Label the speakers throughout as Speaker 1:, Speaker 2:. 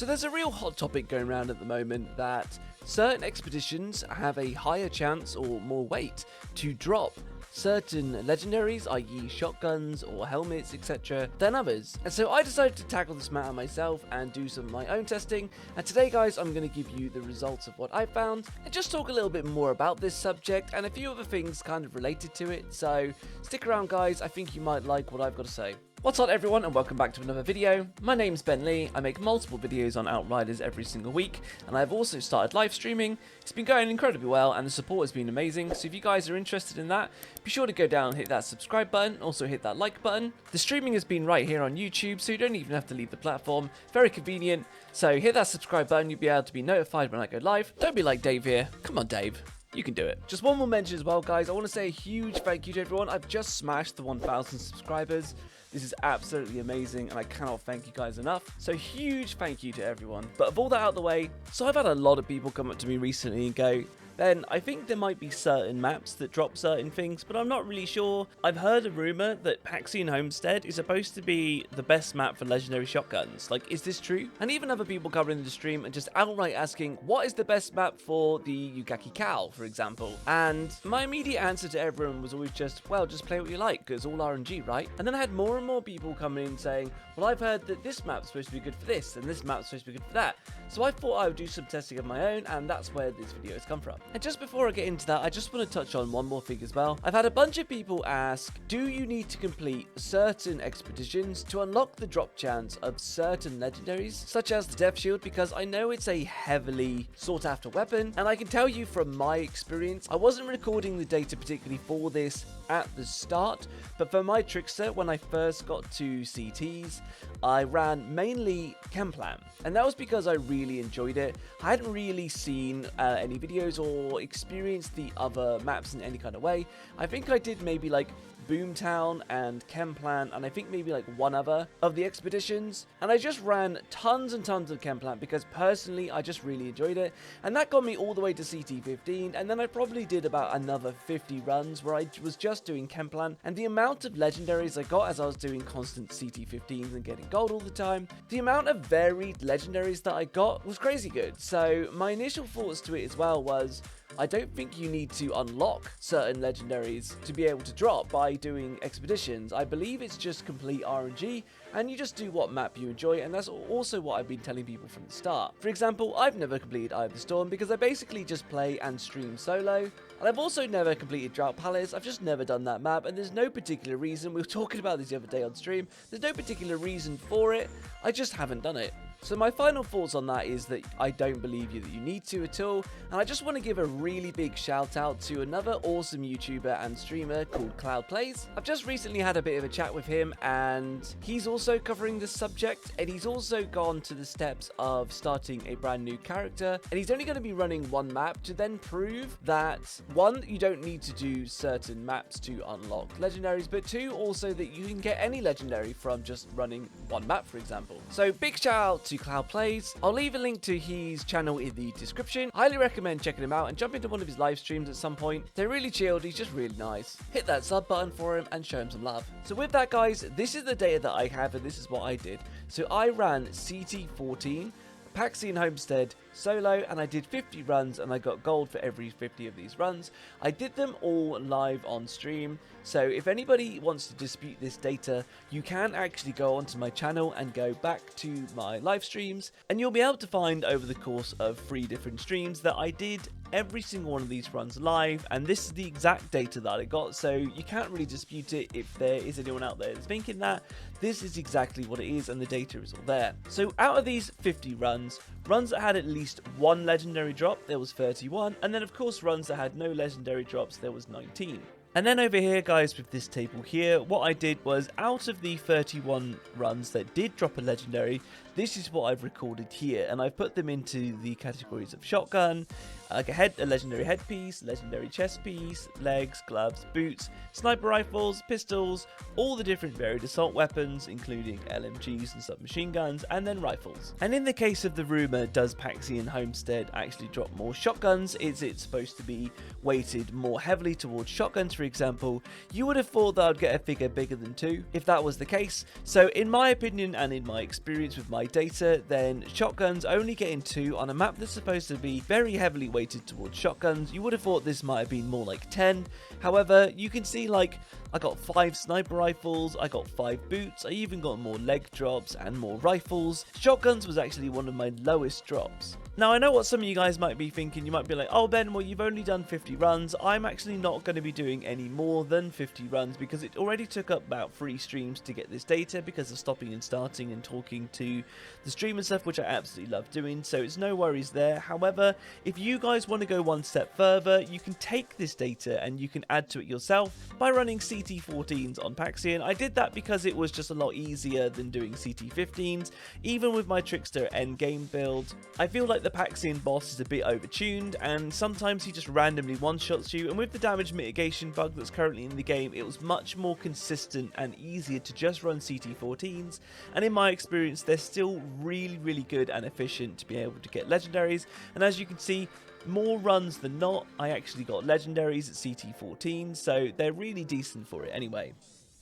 Speaker 1: So there's a real hot topic going around at the moment that certain expeditions have a higher chance or more weight to drop certain legendaries, i.e. shotguns or helmets, etc., than others. And so I decided to tackle this matter myself and do some of my own testing. And today, guys, I'm going to give you the results of what I found and just talk a little bit more about this subject and a few other things kind of related to it. So stick around, guys. I think you might like what I've got to say. What's up, everyone, and welcome back to another video. My name's Ben Lee. I make multiple videos on Outriders every single week, and I've also started live streaming. It's been going incredibly well, and the support has been amazing. So if you guys are interested in that, be sure to go down and hit that subscribe button. Also hit that like button. The streaming has been right here on YouTube, so you don't even have to leave the platform. Very convenient. So hit that subscribe button. You'll be able to be notified when I go live. Don't be like Dave here. Come on, Dave. You can do it. Just one more mention as well, guys. I want to say a huge thank you to everyone. I've just smashed the 1,000 subscribers. This is absolutely amazing, and I cannot thank you guys enough. So huge thank you to everyone. But of all that out of the way, so I've had a lot of people come up to me recently and go, Ben, I think there might be certain maps that drop certain things, but I'm not really sure. I've heard a rumor that Paxian Homestead is supposed to be the best map for legendary shotguns. Like, is this true? And even other people covering the stream and just outright asking, what is the best map for the Yugaki Cow, for example? And my immediate answer to everyone was always just, well, just play what you like, because all RNG, right? And then I had more and more people coming in saying, well, I've heard that this map's supposed to be good for this, and this map's supposed to be good for that. So I thought I would do some testing of my own, and that's where this video has come from. And just before I get into that, I just want to touch on one more thing as well. I've had a bunch of people ask, do you need to complete certain expeditions to unlock the drop chance of certain legendaries, such as the Death Shield, because I know it's a heavily sought after weapon, and I can tell you from my experience, I wasn't recording the data particularly for this at the start, but for my trickster, when I first got to CTs, I ran mainly Chemplan, and that was because I really enjoyed it. I hadn't really seen any videos or experienced the other maps in any kind of way. I think I did maybe like Boomtown and Chemplan, and I think maybe like one other of the expeditions, and I just ran tons and tons of Chemplan because personally I just really enjoyed it, and that got me all the way to CT 15, and then I probably did about another 50 runs where I was just doing Chemplan, and the amount of legendaries I got as I was doing constant CT 15s and getting gold all the time, the amount of varied legendaries that I got was crazy good. So my initial thoughts to it as well was, I don't think you need to unlock certain legendaries to be able to drop by doing expeditions. I believe it's just complete RNG, and you just do what map you enjoy, and that's also what I've been telling people from the start. For example, I've never completed Eye of the Storm because I basically just play and stream solo, and I've also never completed Drought Palace. I've just never done that map, and there's no particular reason. We were talking about this the other day on stream. There's no particular reason for it. I just haven't done it. So my final thoughts on that is that I don't believe that you need to at all, and I just want to give a really big shout out to another awesome YouTuber and streamer called Cloud Plays. I've just recently had a bit of a chat with him, and he's also covering this subject, and he's also gone to the steps of starting a brand new character, and he's only going to be running one map to then prove that, one, you don't need to do certain maps to unlock legendaries, but two, also that you can get any legendary from just running one map, for example. So big shout out to Cloud Plays. I'll leave a link to his channel in the description. Highly recommend checking him out and jump into one of his live streams at some point. They're really chilled, he's just really nice. Hit that sub button for him and show him some love. So with that, guys, this is the data that I have, and this is what I did. So I ran CT 14, Paxian Homestead solo, and I did 50 runs, and I got gold for every 50 of these runs. I did them all live on stream, so if anybody wants to dispute this data, you can actually go onto my channel and go back to my live streams, and you'll be able to find over the course of 3 different streams that I did every single one of these runs live, and this is the exact data that I got, so you can't really dispute it if there is anyone out there that's thinking that. This is exactly what it is, and the data is all there. So out of these 50 runs that had at least one legendary drop, there was 31, and then of course runs that had no legendary drops, there was 19. And then over here, guys, with this table here, what I did was, out of the 31 runs that did drop a legendary, this is what I've recorded here, and I've put them into the categories of shotgun, like a legendary headpiece, legendary chest piece, legs, gloves, boots, sniper rifles, pistols, all the different varied assault weapons, including LMGs and submachine guns, and then rifles. And in the case of the rumour, does Paxian Homestead actually drop more shotguns? Is it supposed to be weighted more heavily towards shotguns, for example? You would have thought that I'd get a figure bigger than 2 if that was the case. So in my opinion and in my experience with my data, then shotguns only getting 2 on a map that's supposed to be very heavily weighted towards shotguns. You would have thought this might have been more like 10. However, you can see like I got 5 sniper rifles, I got 5 boots, I even got more leg drops and more rifles. Shotguns was actually one of my lowest drops. Now I know what some of you guys might be thinking. You might be like, oh Ben, well you've only done 50 runs. I'm actually not going to be doing any more than 50 runs because it already took up about 3 streams to get this data because of stopping and starting and talking to the stream and stuff, which I absolutely love doing, so it's no worries there. However, if you guys want to go one step further, you can take this data and you can add to it yourself by running CT14s on Paxian. I did that because it was just a lot easier than doing CT15s. Even with my trickster endgame build, I feel like the Paxian boss is a bit overtuned and sometimes he just randomly one-shots you, and with the damage mitigation bug that's currently in the game, it was much more consistent and easier to just run CT14s, and in my experience they're still really good and efficient to be able to get legendaries. And as you can see, more runs than not, I actually got legendaries at CT14, so they're really decent for it anyway.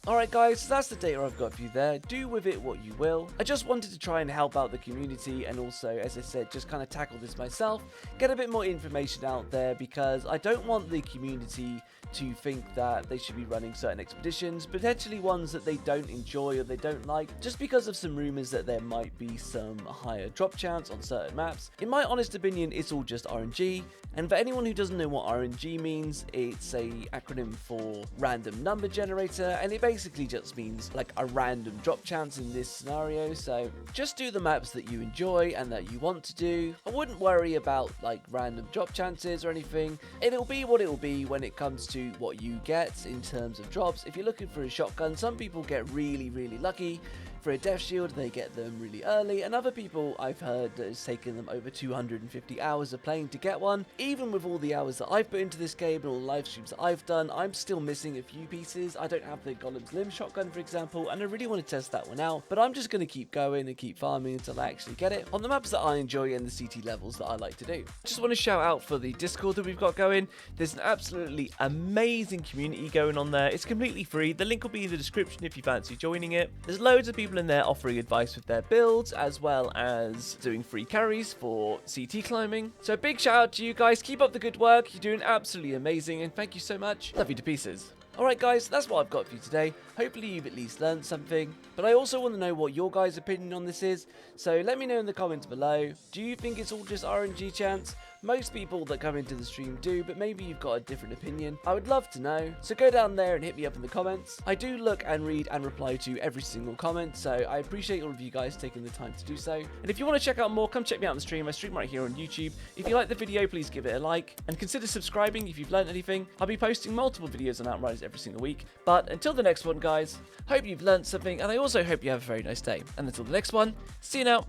Speaker 1: Alright guys, so that's the data I've got for you there. Do with it what you will. I just wanted to try and help out the community and also, as I said, just kind of tackle this myself, get a bit more information out there, because I don't want the community to think that they should be running certain expeditions, potentially ones that they don't enjoy or they don't like, just because of some rumors that there might be some higher drop chance on certain maps. In my honest opinion, it's all just RNG, and for anyone who doesn't know what RNG means, it's a acronym for random number generator, and it basically just means like a random drop chance in this scenario. So just do the maps that you enjoy and that you want to do. I wouldn't worry about like random drop chances or anything. It'll be what it will be when it comes to what you get in terms of drops. If you're looking for a shotgun, some people get really lucky. For a death shield, they get them really early, and other people I've heard that it's taken them over 250 hours of playing to get one. Even with all the hours that I've put into this game and all the live streams that I've done, I'm still missing a few pieces. I don't have the Golem's Limb shotgun, for example, and I really want to test that one out, but I'm just going to keep going and keep farming until I actually get it on the maps that I enjoy and the CT levels that I like to do. Just want to shout out for the Discord that we've got going. There's an absolutely amazing community going on there. It's completely free. The link will be in the description if you fancy joining it. There's loads of people in there offering advice with their builds, as well as doing free carries for CT climbing. So big shout out to you guys. Keep up the good work. You're doing absolutely amazing, and thank you so much. Love you to pieces. Alright guys, that's what I've got for you today. Hopefully you've at least learned something, but I also want to know what your guys' opinion on this is, so let me know in the comments below. Do you think it's all just RNG chance? Most people that come into the stream do, but maybe you've got a different opinion. I would love to know, so go down there and hit me up in the comments. I do look and read and reply to every single comment, so I appreciate all of you guys taking the time to do so. And if you want to check out more, come check me out on the stream. I stream right here on YouTube. If you like the video, please give it a like, and consider subscribing if you've learned anything. I'll be posting multiple videos on Outriders every single week. But until the next one, guys, hope you've learned something, and I also hope you have a very nice day. And until the next one, see you now.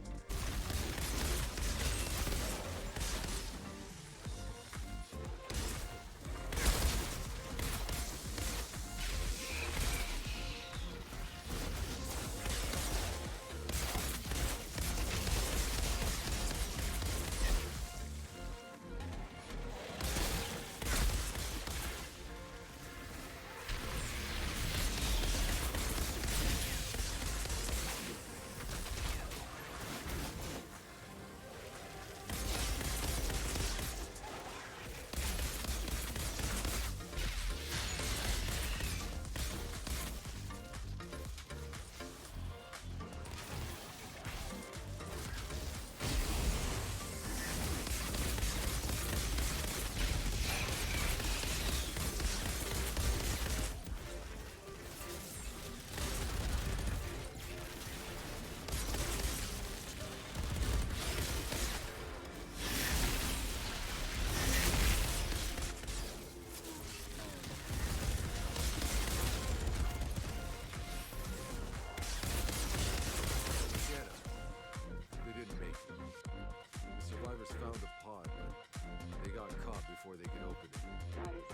Speaker 2: before they can open it.
Speaker 3: That is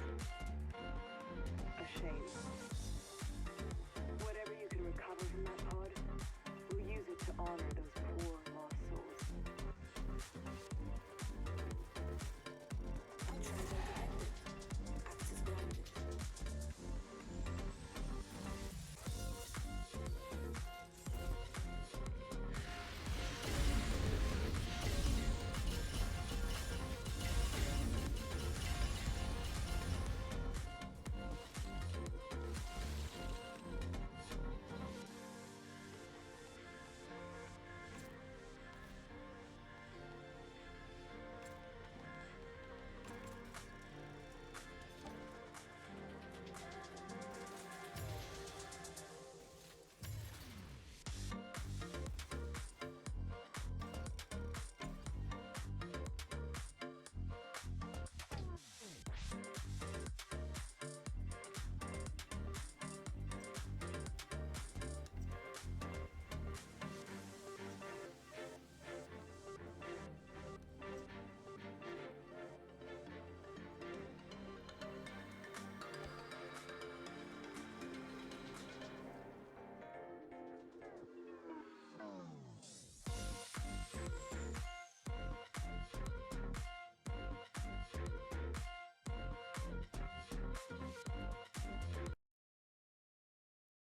Speaker 3: a shame. Whatever you can recover from that pod, we'll use it to honor those